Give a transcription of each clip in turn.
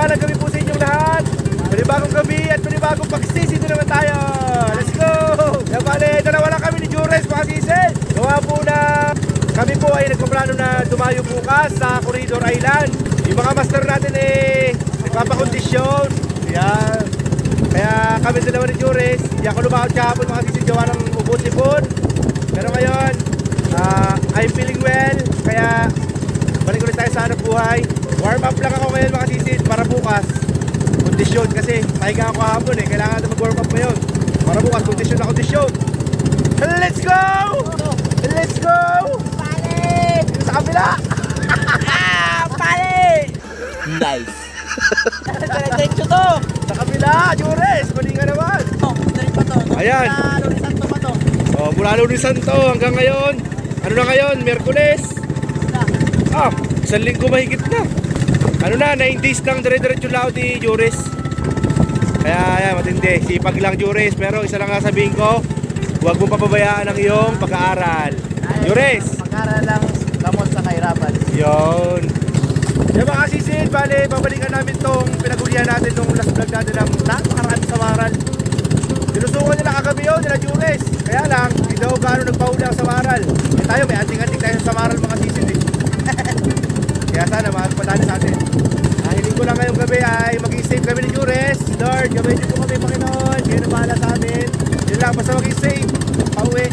maliwanag gabi po sa inyong lahat. Panibagong gabi at panibagong pagsisito naman tayo. Let's go! Kaya bale, dalawa lang kami ni Jures mga sisid. Gawa po na kami po ay nagpaplano na dumayo bukas sa Corridor Island. Yung mga master natin nagpapakondisyon. Yan. Kaya kami dalawa ni Jures, hindi ako lumakot kahapon mga sisid gawa ng ubod-libon. Pero ngayon, I'm feeling well. Kaya balik ulit tayo sa hanap buhay. Warm up lang ako ngayon mga sisid para bukas kondisyon kasi pahinga ako kahapon kailangan natin mag-warm up ngayon para bukas kondisyon na kondisyon. Let's go! Let's go! Pali! Sa kabila! Pali! Nice! Diretso to! Sa kabila! Jures! Mali ka naman! Ayan! Mula Lunes Santo hanggang ngayon. Ano na ngayon? Miyerkules? Isang linggo mahigit na. Ano na, 9 days lang dire-diretso lao di Jures. Kaya ayan, matindi. Sipag lang Jures. Pero isa lang sabihin ko, huwag mong papabayaan ang iyong pag-aaral. Jures! Pag-aaral lang, gamot sa kahirapan. Yun. Yung mga sisid, bale, babalikan namin tong pinagulihan natin nung last vlog natin ng napakarami sa Waral. Sinusukan nila kagabi yun, nila Jures. Kaya lang, hindi daw gano'n nagpahuli ang Samaral. Tayo, may anting-anting tayo sa Samaral mga sisid Kaya sana makapatali sa atin. Hiling ko lang ngayong gabi ay maging safe kami ni Jures. Lord, gabay niyo po kami Panginoon. Kayo na bahala sa amin. Yun lang, basta maging safe. Pauwi.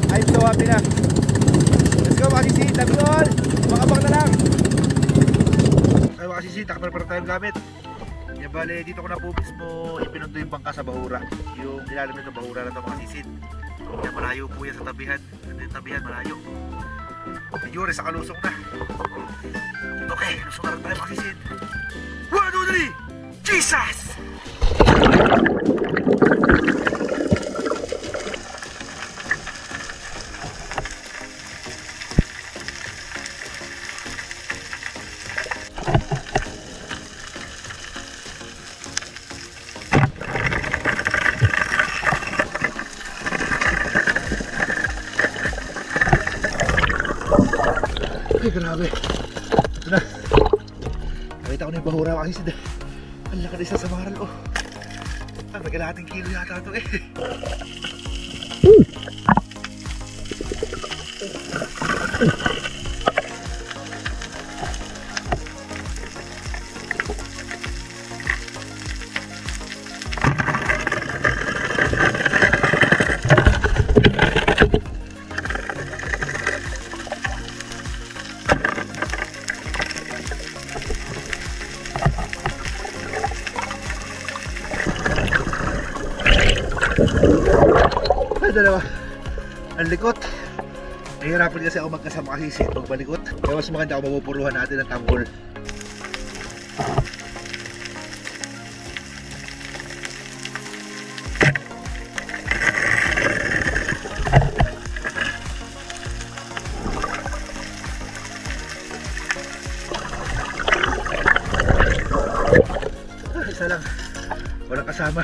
I'm so happy na. Let's go mga sisid, love you all. Makabang na lang. Ay mga sisid, nakapara tayong gamit. Yan bale, dito ko na po mismo ipinundo yung bangka sa Bahura. Yung ilalim nito Bahura na ito mga sisid. Yan malayo po yan sa tabihan. Ito yung tabihan, malayo. Si Jures sa kalusong na. Okay, lusong na rin tayo mga sisid. 1, 2, 3! Jesus! Ay, grabe. Ito na. Nakita ko na yung Bahura mga sisid. Ang laki na isa sa Samaral. May kalahating kilo yata ito Dalawa. Ang likot. Nahihirapan kasi ako magkasama kasi sisid magbalikot. Kaya mas maganda ako mapupuruhan natin ng tanggol. Isa lang. Walang kasama.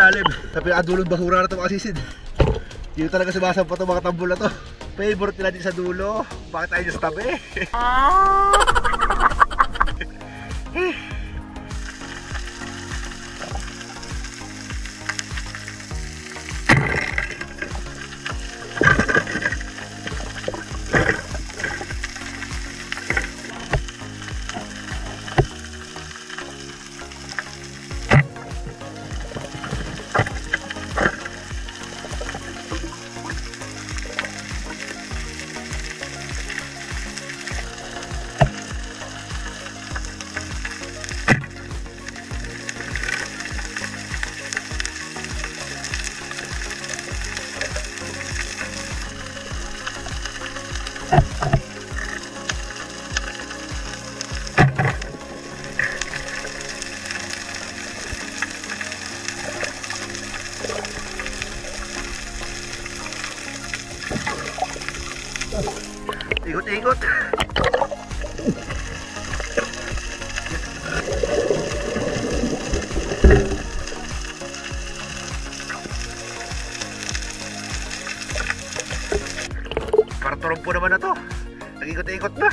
Lalim. Sa pinakadulong Bahura na ito mga sisid. Dito talaga sumasampa itong mga tambol na to. Favorite nila din sa dulo. Bakit tayo dyan sa tabi? Ikot-ikot. Para turumpo naman na to. Nag-ikot-ikot na.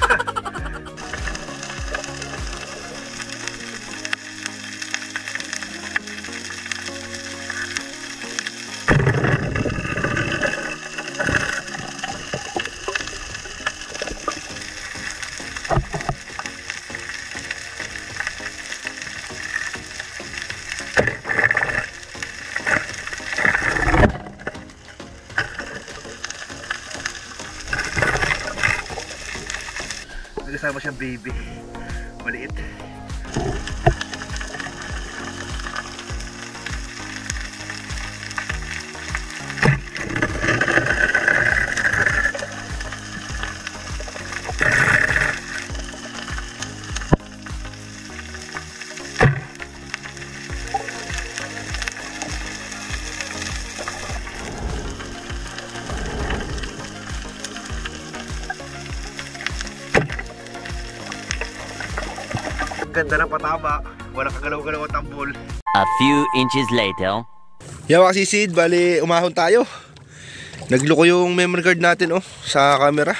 Nagkasama siyang baby. Maliit. Ganda ng patama, walang kagalaw-galaw at tambol. A few inches later. Yan mga kasisid, bali umahon tayo. Nagluko yung memory card natin sa camera.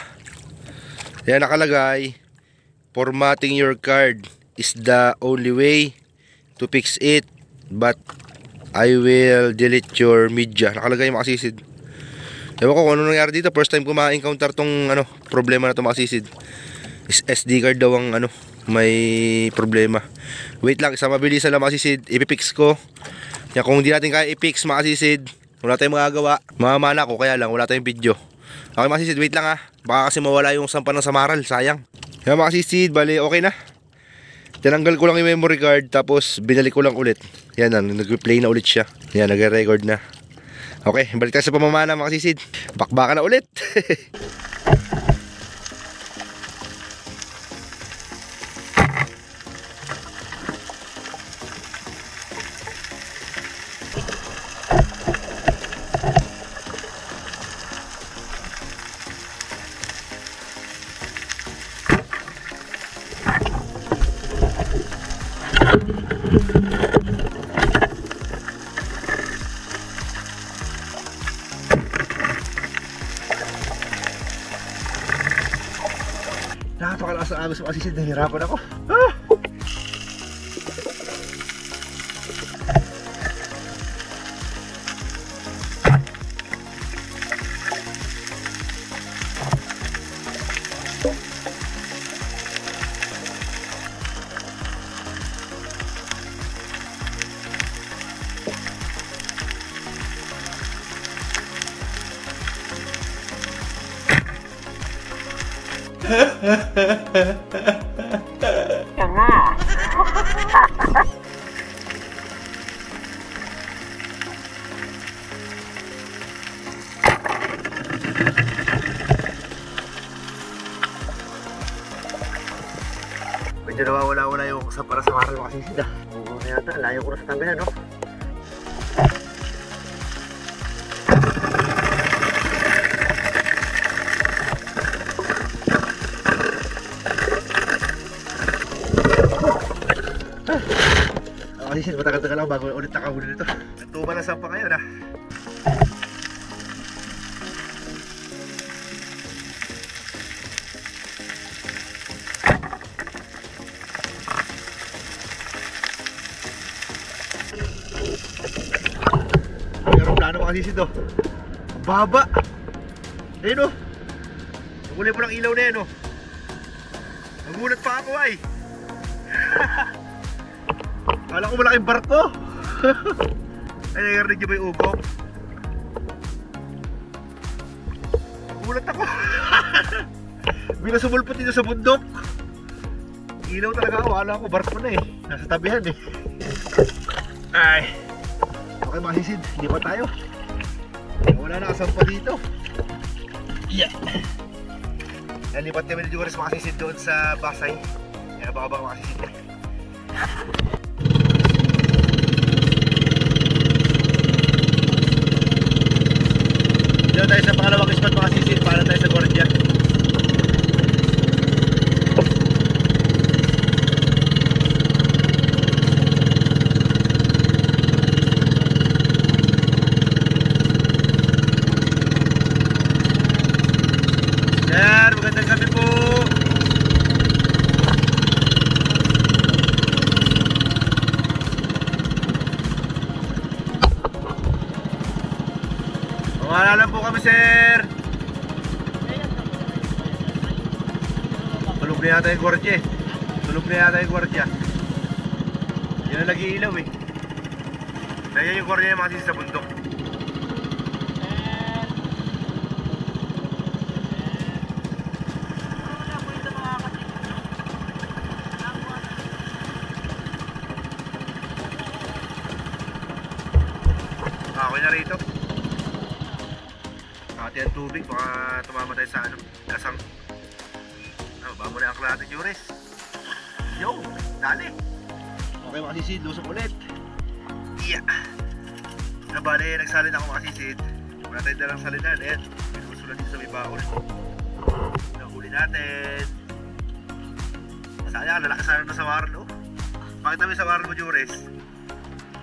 Yan nakalagay, formatting your card is the only way to fix it, but I will delete your media. Nakalagay mga kasisid. Ewan ko kung ano nangyari dito, first time ko ma-encounter tong problema na to mga kasisid. SD card daw ang may problema. Wait lang, isa mabilisan lang mga kasisid, ipipix ko. Yan, kung hindi natin kaya i-fix mga kasisid, wala tayong magagawa. Mamamana ko, kaya lang wala tayong video. Okay mga kasisid, wait lang baka kasi mawala yung sampan ng samaral, sayang. Yan mga kasisid, bali okay na. Tinanggal ko lang yung memory card, tapos binalik ko lang ulit. Yan na, nag-replay na ulit siya. Yan, nag-record na. Okay, balik tayo sa pamamana mga kasisid. Bakbaka na ulit. Napakalakas ng agos mga kasisid, nahihirapan ako. Medyo nawawala-wala yung para sa maral mga kasisid Oo, yata, layo ko na sa tanggalan Kasisid, matagal-tagal ako bago ulit nakahuli nito. Nagtuba na sampa ngayon Aeroplano mga kasisid baba. Ayun nakulay po ng ilaw na yan nagulat pa ako Kala ko malaking barko. Ay, nagarinig niyo ba yung ugong? Nagulat ako. Bila sumulpot dito sa bundok. Ilaw talaga ako, kala ko barko na nasa tabihan Ay. Okay mga kasisid, lipat tayo. Wala na kasampa dito. Yeah. Lipat namin yung mga kasisid doon sa Basay. Yan, baka mga kasisid. Dito tayo sa pangalawang spot mga kasisid, para tayo sa Gordia. Mawala lang po kami, sir. Tulog na yata yung gwardiya eh. Tulog na yata yung gwardiya. Yan ang nag-iilaw eh. Kaya yung gwardiya yung makasisi sa bundok. Okay na rito. Hati ang tubig, baka tumamatay sa ano, kasang. Baba mo na ang klate, Juris. Yo, dali. Okay mga sisid, lusok ulit. Yeah. Bale, nagsalin ako mga sisid. Wala tayong dalang salinan. Ayan, pinusulat dito sa may baon. Nahuli natin. Sayang, lalaki sana na sa waran, oh. Pakita mo yung sa waran mo, Juris.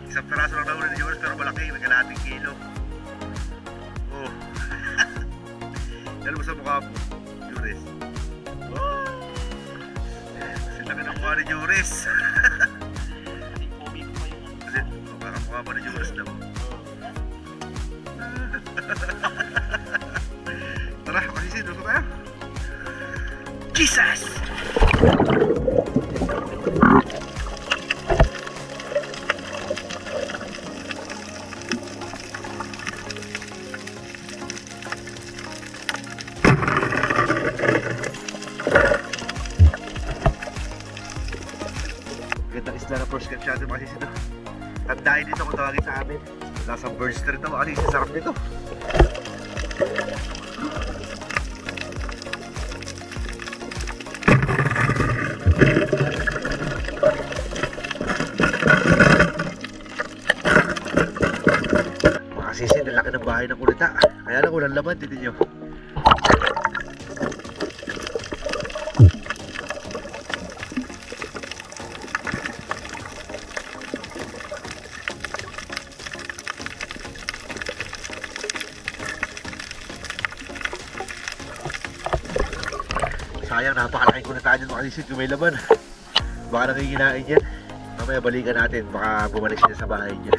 Isang peraso lang nahuli ni Juris, pero malaki, may kalahating kilo. Oh. Dalo mo sa mukha mo, Juris. Oh. Laki ng mukha ni Juris. Kasi mukha pa ni Juris daw. Tara, kasi doon tayo. Jesus! Gandang isla na first catch natin mga sisi. Tandaan dito kung tawagin sa amin. Nasa Bird Street na mga sisi. Sarap nito. Mga sisi, nalaki ng bahay ng kulita. Kaya lang walang laman, titin nyo. Sayang, napakalaking kunita dyan mga sisi kung may laman. Baka nakikinain yan. Mamaya balikan natin, baka bumalik siya sa bahay niya.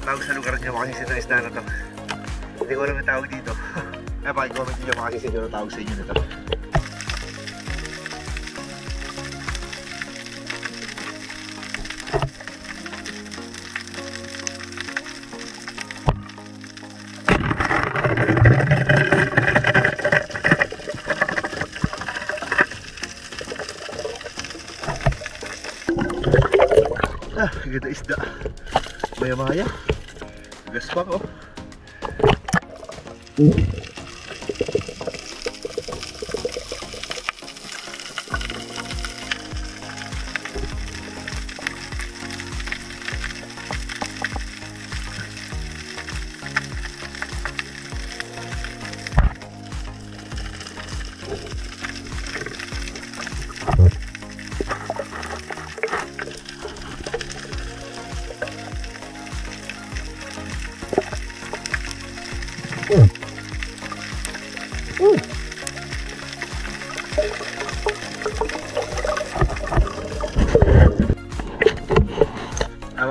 Tawag sa lugar niyo mga sisi na isda na to. Hindi ko alam yung tawag dito. Ay, pakicomment niyo mga sisi yung tawag sa inyo na to. Ganda isda. Maya-maya. Gaspak oh.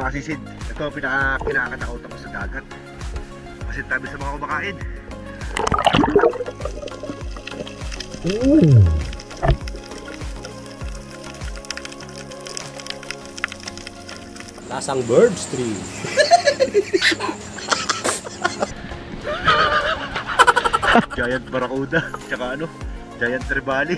Mga sisid, ito ang pinaka-kinakatakot ako sa dagat. Kasi tabi sa mga kumakain. Lasang Bird Street. Giant Barracuda, tsaka ano, Giant Trevally.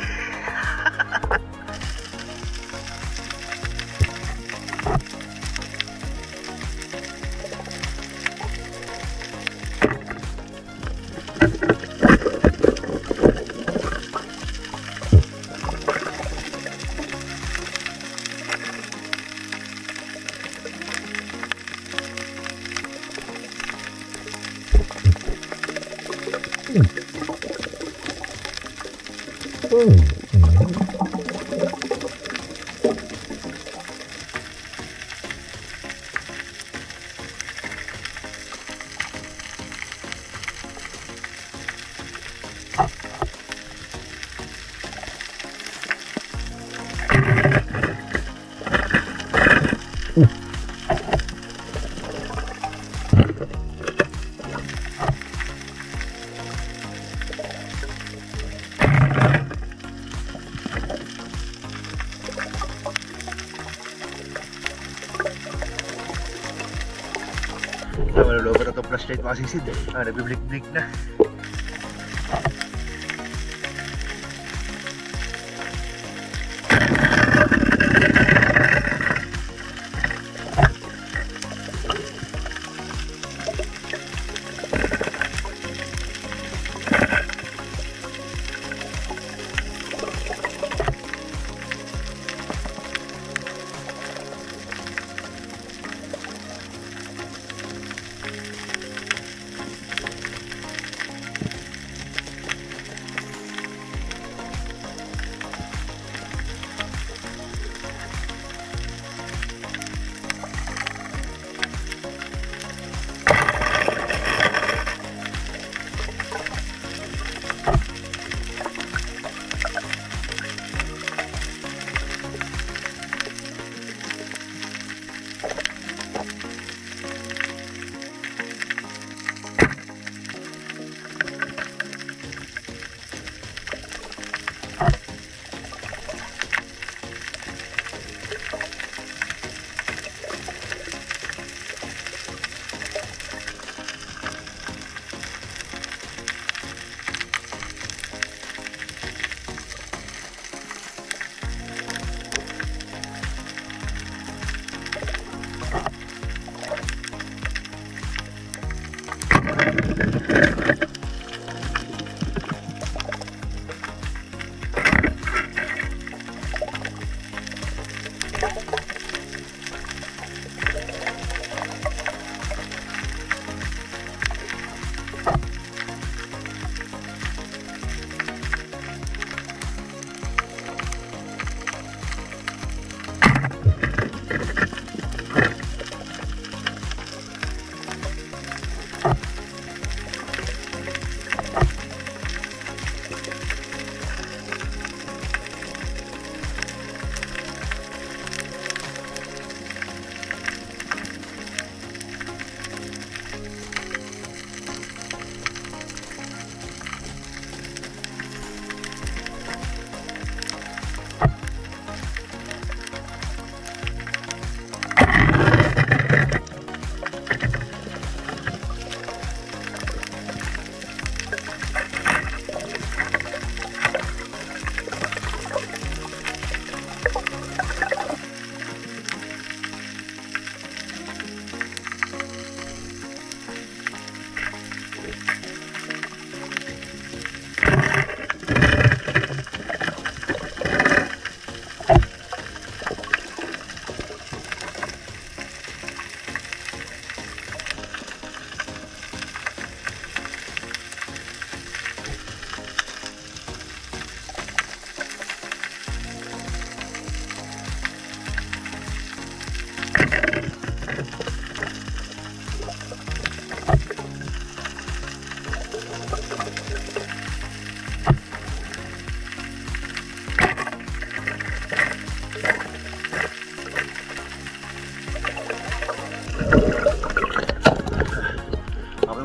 Malulubat na itong flashlight mga sisid. Nagbiblink-blink na.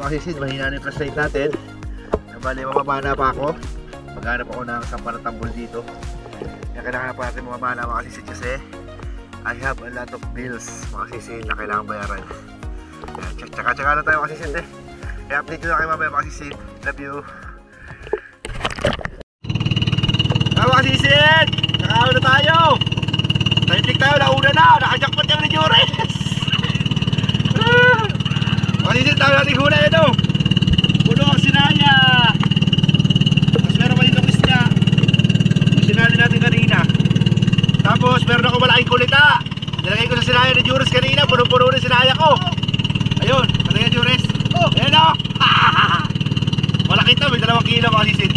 Sisid, mahina na yung flashlight natin. Bali, mamamana pa ako. Maghanap ako ng sampa ng tambol dito. Kaya kailangan pa natin mamamana mga sisid kasi I have a lot of bills mga sisid na kailangan bayaran. Tsaka na tayo mga sisid eh. Kaya update ko na kayo mamaya mga sisid. Love you. sisid! Nakakaw na tayo! Nahitik tayo, nauna na! Nakajakpot kami ni Jures! Mga sisid, tayo natin hula ito! Puno ang sinaya! Tapos meron pa dito isda. Sinali natin kanina. Tapos meron ako malaking kulita. Nilagay ko sa sinaya ni Jures kanina. Puno-puno na sinaya ko. Ayun, ano yan Jures? Ayan o! Malaki ito, may 2 kilo mga sisid.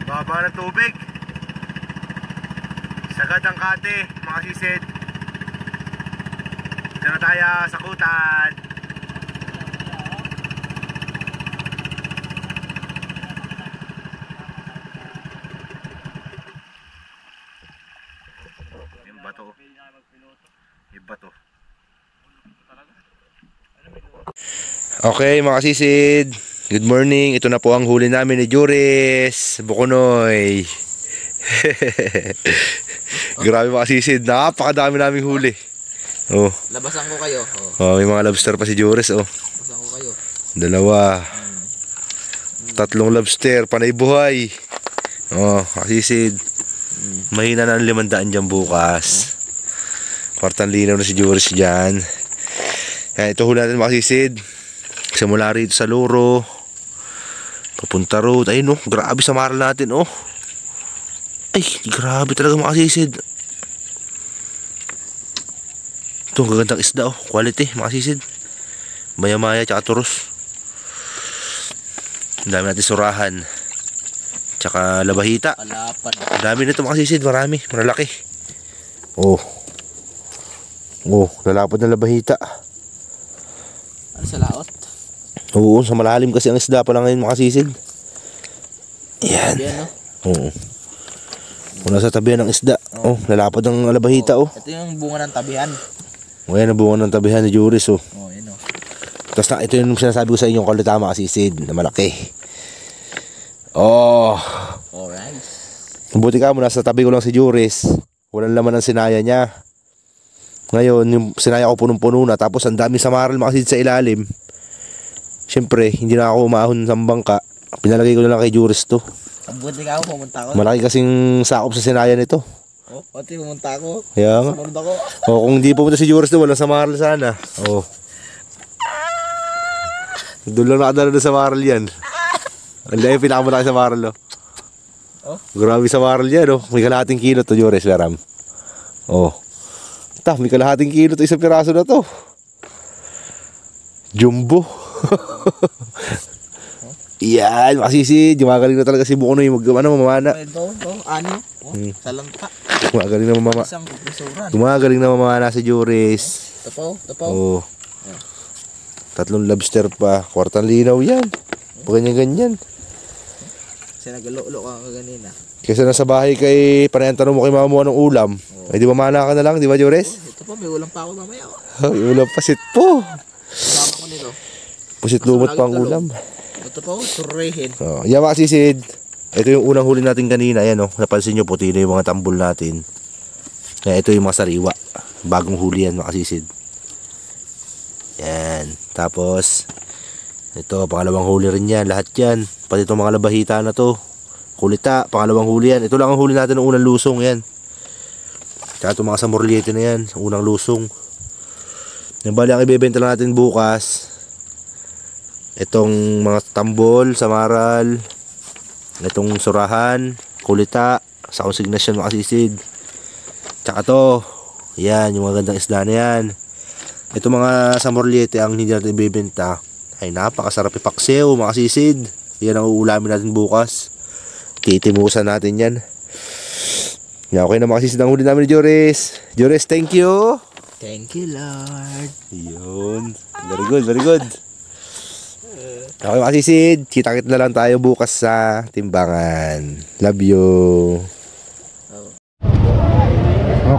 Baba ng tubig. Sagad ang kate mga sisid. Dito na tayo sa kutan. Yung bato. Yung bato. Okay mga sisid, good morning. Ito na po ang huli namin ni Jures Bukunoy. Grabe mga sisid, napakadami naming huli. Oh. Labasan ko kayo. Oh, may mga lobster pa si Jures. Oh. Labasan ko kayo. 2. 3 lobster, panay buhay. Oh, kasisid. Mahina na ang 500 dyan bukas. Kwartang linaw na si Jures dyan. Yan, ito huli natin mga kasisid. Simula rito sa Luro. Papunta road. Ayun oh, grabe sa maral natin oh. Ay, grabe talaga mga kasisid. Ito, gagandang isda oh. Quality mga kasisid. Maya-maya tsaka turos. Ang dami natin surahan. Tsaka labahita. Palapan. Ang dami nito mga kasisid. Marami, malalaki. Oh. Oh, lalapad na labahita. Ano sa laot? Oo, sa malalim kasi ang isda pala ngayon mga kasisid. Yan. Yan no? Oo. Muna sa tabihan ng isda. Oh, lalapad ng labahita oh. Ito yung bunga ng tabihan. O yan ang bunga ng tabihan ni Jures oh. Oh, yan oh. Tapos na, ito yung sinasabi ko sa inyong kalita mga kasisid na malaki. Oh. Alright. Buti ka mo, nasa tabi ko lang si Jures. Walang laman ang sinaya niya. Ngayon, yung sinaya ko punong-puno na. Tapos ang daming samaral mga kasisid sa ilalim. Siyempre, hindi na ako umahon sa bangka. Pinalagay ko na lang kay Jures to. Buti ka ako, pumunta ako. Malaki kasing sakop sa sinaya nito. Oh, pati pumunta ako. Kaya nga. Sumunod ako. O, kung hindi pumunta si Jures to, walang samaral sana. O. Doon lang nakadala na samaral yan. Ang layo pinakamalaki samaral oh. Oh? Grabe samaral yan oh. May kalahating kilo to Jures, Veram. Oh. May kalahating kilo to, isang piraso na to. Jumbo. Yan, makasisid. Gumagaling na talaga si Bukunoy mamana. Ito, ano? Oh, salanta. Gumagaling na mamana. Isang kusuran. Gumagaling na mamana si Jures. Tapaw. Oh. 3 lobster pa. Kwartang linaw yan. Ganyan-ganyan. Kasi nagalo-ulo ka kaganina. Kasi nasa bahay kay panayan tanong mo kay mama mo anong ulam. Ay di mamana ka na lang, di ba Jures? Ito pa, may ulam pa ako mamaya. May ulam pasit po. Kasama ko nito. Pusit lumot pa ang ulam. Ito pa, turehin. Oh, yan mga kasisid. Ito yung unang huli natin kanina. Ayan oh, napansin nyo puti na yung mga tambol natin. Kaya ito yung mga sariwa. Bagong huli yan mga kasisid. Yan. Tapos, ito, pangalawang huli rin yan. Lahat yan. Pati itong mga labahita na to. Kulita, pangalawang huli yan. Ito lang ang huli natin ng unang lusong yan. Tsaka itong mga samorliete na yan. Unang lusong. Yung bali ang ibebenta lang natin bukas. Itong mga tambol, samaral. Itong surahan, kulita, sa consignation mga kasisid. Tsaka to. Yan, yung mga gandang isda na yan. Ito mga samorliete ang hindi natin ibebenta. Ay napakasarap ipaksew mga kasisid. Yan ang uulamin natin bukas. Titimusan natin yan. Yan, okay na mga kasisid ang huli namin ni Jures. Jures, thank you. Thank you, Lord. Yun. Very good, very good. Okay mga kasisid, kita-kita na lang tayo bukas sa timbangan. Love you.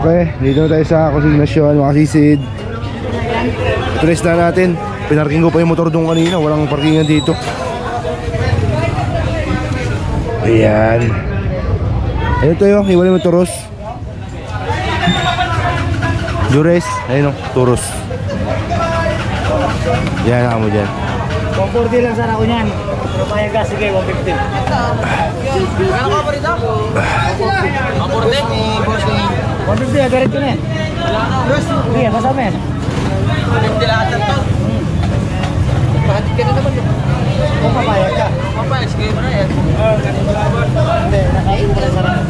Okay, dito na tayo sa konsignasyon mga kasisid. Trace na natin. Pinarking ko pa yung motor doon kanina. Walang parkingan dito. Ayan. Ayun tayo, iwalay mo turos. Jures, ayun o, turos. Yan ako mo dyan. 140 lang sana ako niyan. Pero kaya gas, sige, 150. Ano ka pa rito? Maporte? 150, agarit ko na yan. Wala na. Sige, kasama yan. 50 lahat ng to. Pahatid ka na naman. Kung papayag ka. Papayag, sige mo na yan. Hindi, nakain ko lang sarap.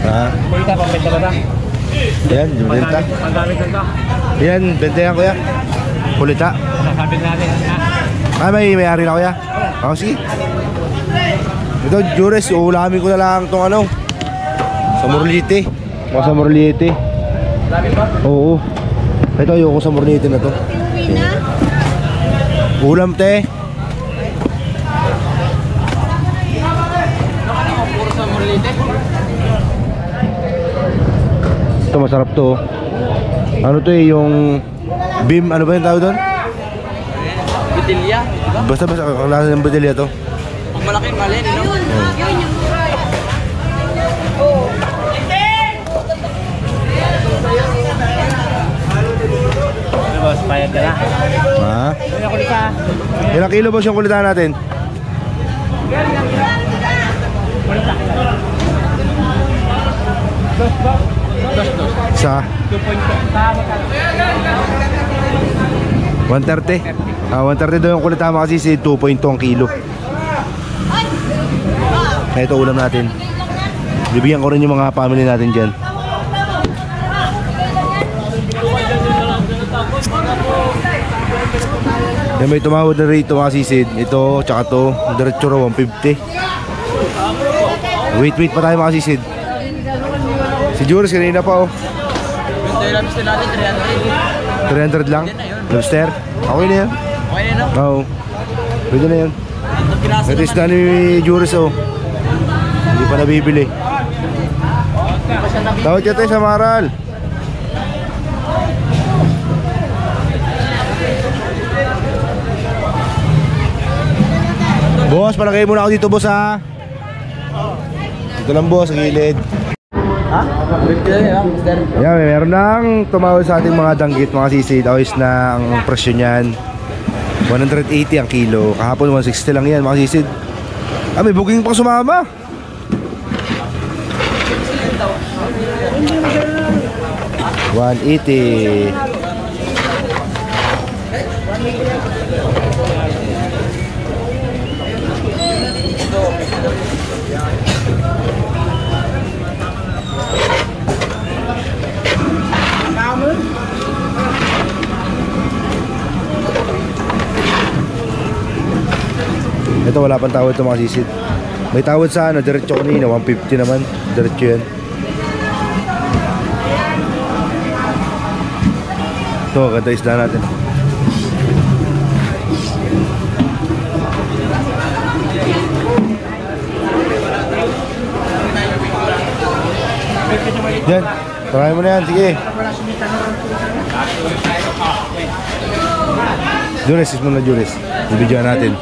Ha? Kulita, pambenta ba ba? Yan, benta. Panggamit lang ka. Yan, benta yan kuya. Kulita. Sasabit natin. May-ari na kuya. Oo, sige. Ito, Jures, uulamin ko na lang itong ano. Sa Morlite. Mga sa Morlite. Labi ba? Oo. Ito, ayoko sa Morlite na to. Ulam, te. Puro sa Morlite. Ito, masarap to. Ano to eh, yung beam, ano ba yung tawag doon? Bitilya. Basta ang lasa ng badelya to. Pag malaki, malin, no? Ano boss, payag ka na. Ha? Ano kulita? Ilang kilo ba siyang kulitan natin? Sa? 130. 130 daw yung kulitan mo kasi si 2.2 ang kilo. Kaya ito ulam natin. Bibigyan ko rin yung mga family natin dyan. Yan, may tumawad na rito mga sisid. Ito, tsaka to, diretso raw 150. Wait pa tayo mga sisid. Si Juris kanina pa oh. Yung tayo labis na natin, 300 lang. Lobster. Okay na yan. Okay na, no? Oo. Pwede na yan. Ang piraso Ito is na ni Juris oh. Hindi pa nabibili. Tawad ka tayo sa Maral. Boss, palagay muna ako dito boss ha. Ito lang boss, sa gilid. Ha? 50 lang yan, mister. Yan, meron nang tumawad sa ating mga danggit, mga sisid. Ayos na ang presyo niyan. 180 ang kilo. Kahapon 160 lang yan, mga sisid. Ah, may booking pang sumama. $180. Ito wala pang tawad ito mga sisid. May tawad sa ano, diretso kanina, 150 naman. Diretso yan. Ito, ganda isda natin. Yan, try mo na yan, sige. Juris, is muna Juris. Ibigyan natin.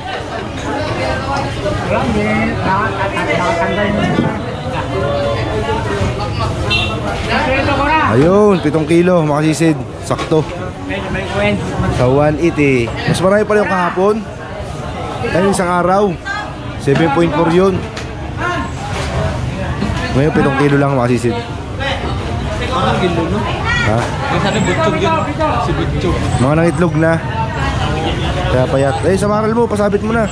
Ayun, 7 kilo, makasisid. Sakto. Sa 180. Mas marami pala yung kahapon. Ayun, isang araw. 7.4 yun. Ngayon, 7 kilo lang makasisid. Parang gilo, no? Ha? Yung sabi, butchog yun. Si butchog. Mga nangitlog na. Kaya payat. Eh, sa maral mo, pasabit mo na.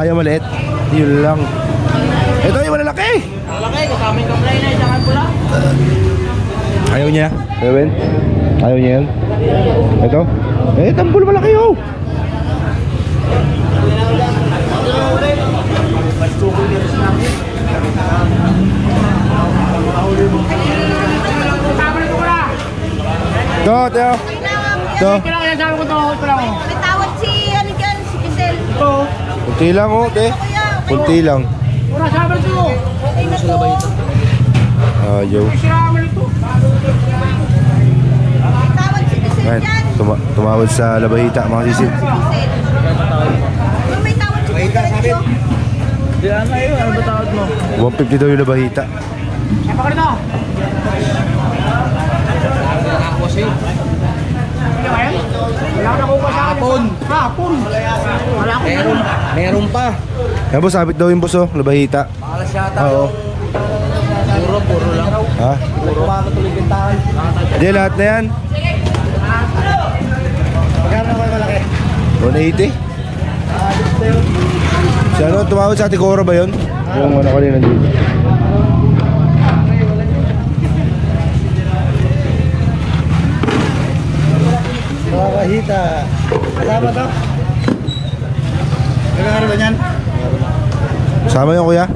Ayaw maliit. Yun lang. Ito yung malalaki. Malaki, kasama yung kamlay na isang pula. Ayaw niya. Ewan. Ayaw niya yan. Ito. Eh, tambol malaki oh. Ito, Teo. Ito. Kailangan sabi ko ito, May tawad si, ano dyan, si Giselle. Kunti lang oh, te. Kunti lang. Ura, sabi ito. Okay na to. Ayaw. Siraman ito. May tawad si Giselle Ayan. dyan. Tumawad sa labahita, mga sisid. May tawad si Giselle. Di ano yun, ano ba tawag mo? 150 daw yung labahita. Siapa ka rito? Ako siya. Wala ka nakuha sa akin. Hapon. Wala ko. Meron pa. Yan boss, sabit daw yung boss oh, labahita. Malas yata. Oo. Puro lang. Ha? Puro makakatuloy bintahan. Hindi, lahat na yan. Magkano na kayo malaki? 180. Si ano, tumawag sa Ate Cora ba yun? Yung ano kanina dito. Makakahita. Kasama to? Magkano ba yan? Sama yun kuya?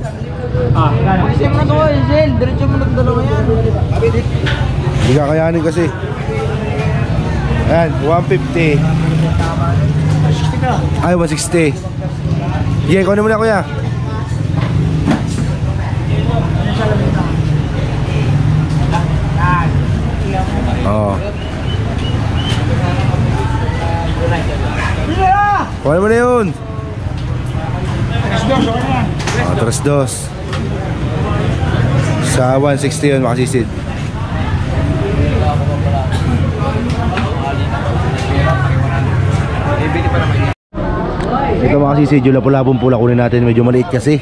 Kasi mo na to, Zel. Diretso mo nagdalawa yan. Hindi kakayanin kasi. Ayan, 150. Ay, 160. Sige, ikaw na muna kuya. Oo. Kuha mo na yun. Atras dos. Sa 160 yun, makasisid. Ito makasisid, yung lapu-lapong pula kunin natin. Medyo maliit kasi.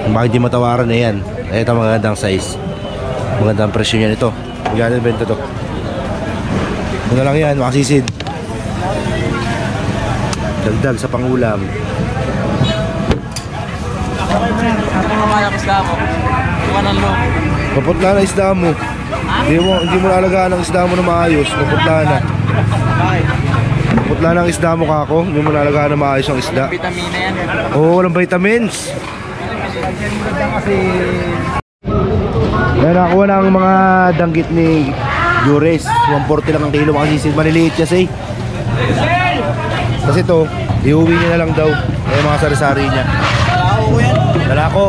Bakit di matawaran na yan. Ito magandang size. Magandang presyo niyan ito. Magandang benta to. Ano lang yan, makasisid. Dagdag sa pangulam. Ano mga yung isda mo? Iwan ang loob. Maputla na isda mo. Hindi mo naalagaan ang isda mo na maayos. Maputla na. Maputla na ang isda mo kako. Hindi mo naalagaan na maayos ang isda. Vitamina yan. Oo, walang vitamins. Yan, nakakuha na ang mga danggit ni Jures. 140 lang ang kilo. Makasisid, maliliit kasi. Kasi to, iuwi niya na lang daw. Yung mga sari-sari niya. Lalako ko yan. Lalako.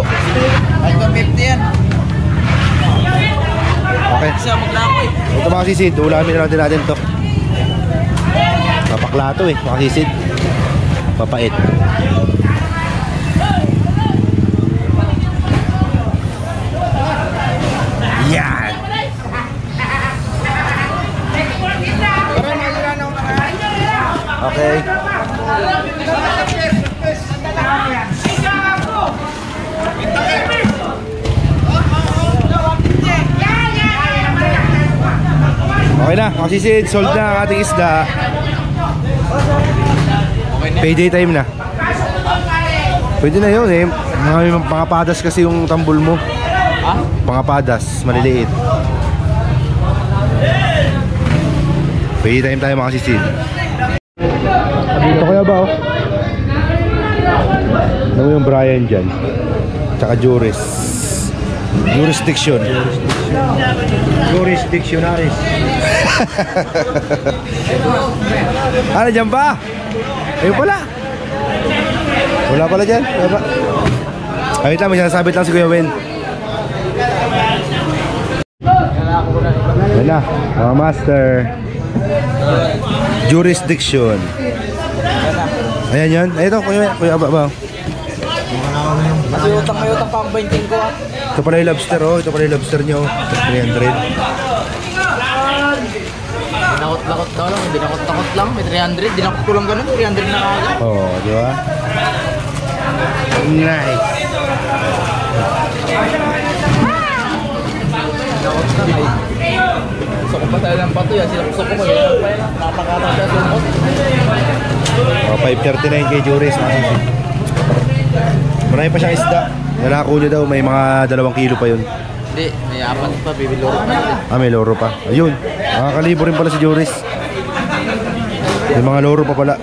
Ay, 250 yan. Okay. Isa maglako eh. Ito makasisid, ulamin na natin to. Papakla to eh, makasisid. Papait. Yan. Okay. Okay na, makasisid, sold na ang ating isda. Payday time na. Pwede na yun eh. Mga pangapadas kasi yung tambol mo. Ha? Pangapadas, maliliit. Payday time tayo makasisid. Dito kaya ba oh? Ano yung Brian dyan? Tsaka Juris. Jurisdiction. Jurisdictionaries. Ano dyan ba? Ayun pala. Wala pala dyan. Wala pa. Ay, may sinasabit lang si Kuya Wen. Yan na, mga master. Jurisdiction. Ayan yun. Ay, ito, Kuya Aba. May utang pa ang 20 ko ah. Ito pala yung lobster, oh. Ito pala yung lobster nyo. 300. Dinakot-lakot daw lang. Dinakot-takot lang. May 300. Dinakot ko lang ganun. 300 na kagad. Oh, di ba? Nice. Dinakot na ay. Gusto ko pa tayo ng bato yan. Gusto ko yan. Napakatang siya sumot. Oh, 539 kay Juris. Marami pa siyang isda. Nalako niya daw, may mga 2 kilo pa yun. Hindi, may apat pa. Bibiloro pa natin. Ah, may loro pa. Ayun, nakakalibo rin pala si Juris. May mga loro pa pala.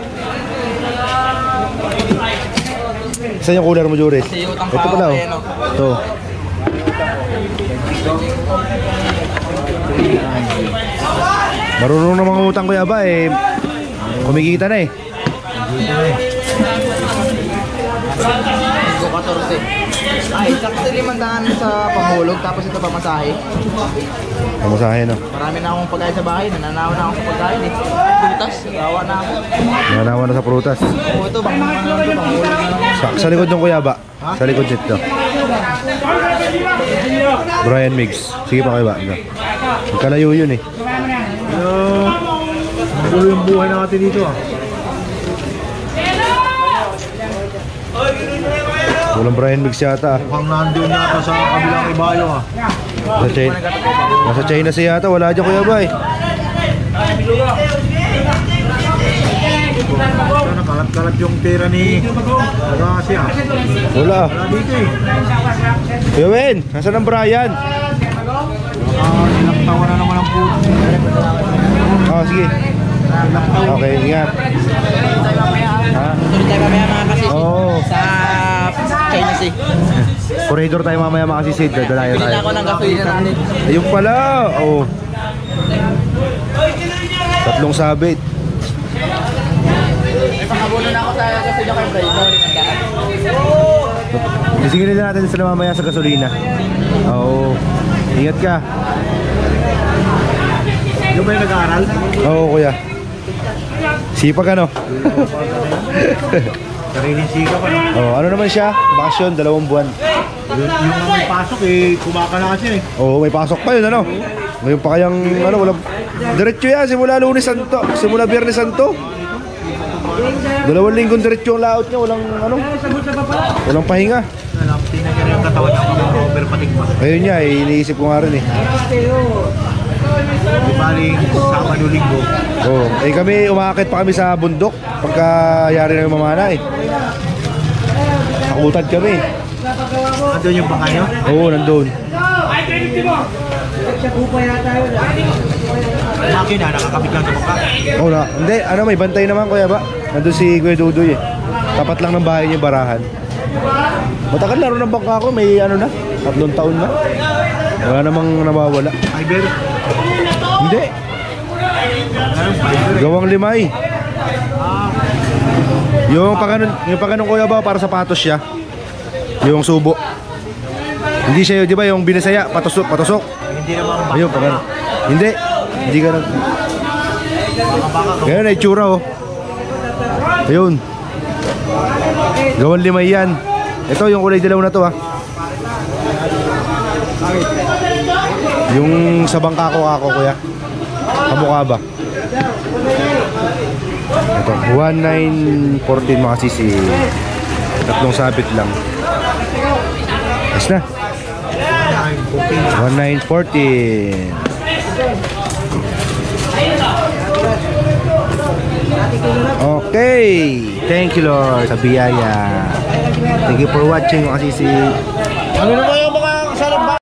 Saan yung cooler mo, Juris? Kasi yung utang Ito pa pala, ako, oh. ayan, oh. Ito. Marunong na mga utang kuya ba eh. Kumikita na eh. Go 14. Ay, sakto 500 sa pangulog. Tapos ito pa masahe. Pamasahe no. Marami na akong pagkain sa bahay. Nananawa na ako sa pagkain eh. Prutas, gawa na ako. Nanawa na sa prutas. Oo, ito, bang pangulog na lang. Sa likod ng kuya ba? Sa likod nito. Brian Miggs. Sige pa kayo ba? Magkalayo yun eh. Ano yung buhay natin dito ah. Walang Brian Miggs yata ah. Mukhang nandun yata sa kabilang ibayo ah. Nasa China siya yata. Wala dyan Kuya Bay. Nakalat-kalat yung tira ni Rasi ah. Wala. Wala dito eh. Kuya Wen, nasaan ang Brian? Ilang tawa na naman ang puto. Oh, sige. Okay, ingat. Ha? Tuloy tayo mamaya mga kasisid Oo. sa China Sea. Corridor tayo mamaya makasisid. Dadalayan Bili na tayo. ako ng gasolina natin. Ayun pala. Oh. Tatlong sabit. May pakabuno na ako sa gasolina ko yung kayo. Isingin nila natin sila mamaya sa gasolina. Oo. Ingat ka. Yung ba yung nag-aaral? Oo, kuya. Sipag ano? Sariling sika pa no? Oh, ano naman siya? Bakasyon, 2 buwan. Yung may pasok eh, kumakala kasi eh. Oo, may pasok pa yun ano? Ngayon pa kayang ano, walang... Diretso yan, simula Lunes Santo, simula Biyernes Santo. 2 linggong diretso ang laot niya, walang ano? Walang pahinga. Tingnan niya rin ang katawan niya mga overpatig pa. Ayun niya, iniisip ko nga rin eh. Di baling Sabado Linggo. Oo, eh kami, umakit pa kami sa bundok pagka yari na yung mamana eh. Nakutad kami. Andun yung bangay nyo? Oo, nandun. Makina, nakakabit lang sa bangka. Oo na, hindi, ano may bantay naman kuya ba? Nandun si Kuya Dudoy eh. Tapat lang ng bahay niya barahan. Matagal laro ng bangka ako, may ano na, 3 taon na. Wala namang nawawala. Fiber? Hindi, Anong fiber? gawang limay. Yung pagganong kuya ba, para sapatos siya. Yung subo. Hindi siya, di ba yung binasaya, patusok. Hindi naman Ayun, pagano. Hindi ganun. Ganun na itsura oh. Ayun. Gawang limay yan. Ito yung kulay dilaw na to ah. Yung sa bangka ko ako kuya. Kamukha ba? Ito, 1914 mga sisi. 3 sabit lang. Yes na. 1914. Okay. Thank you Lord sa biyaya. Thank you for watching mga sisi. Ano naman yung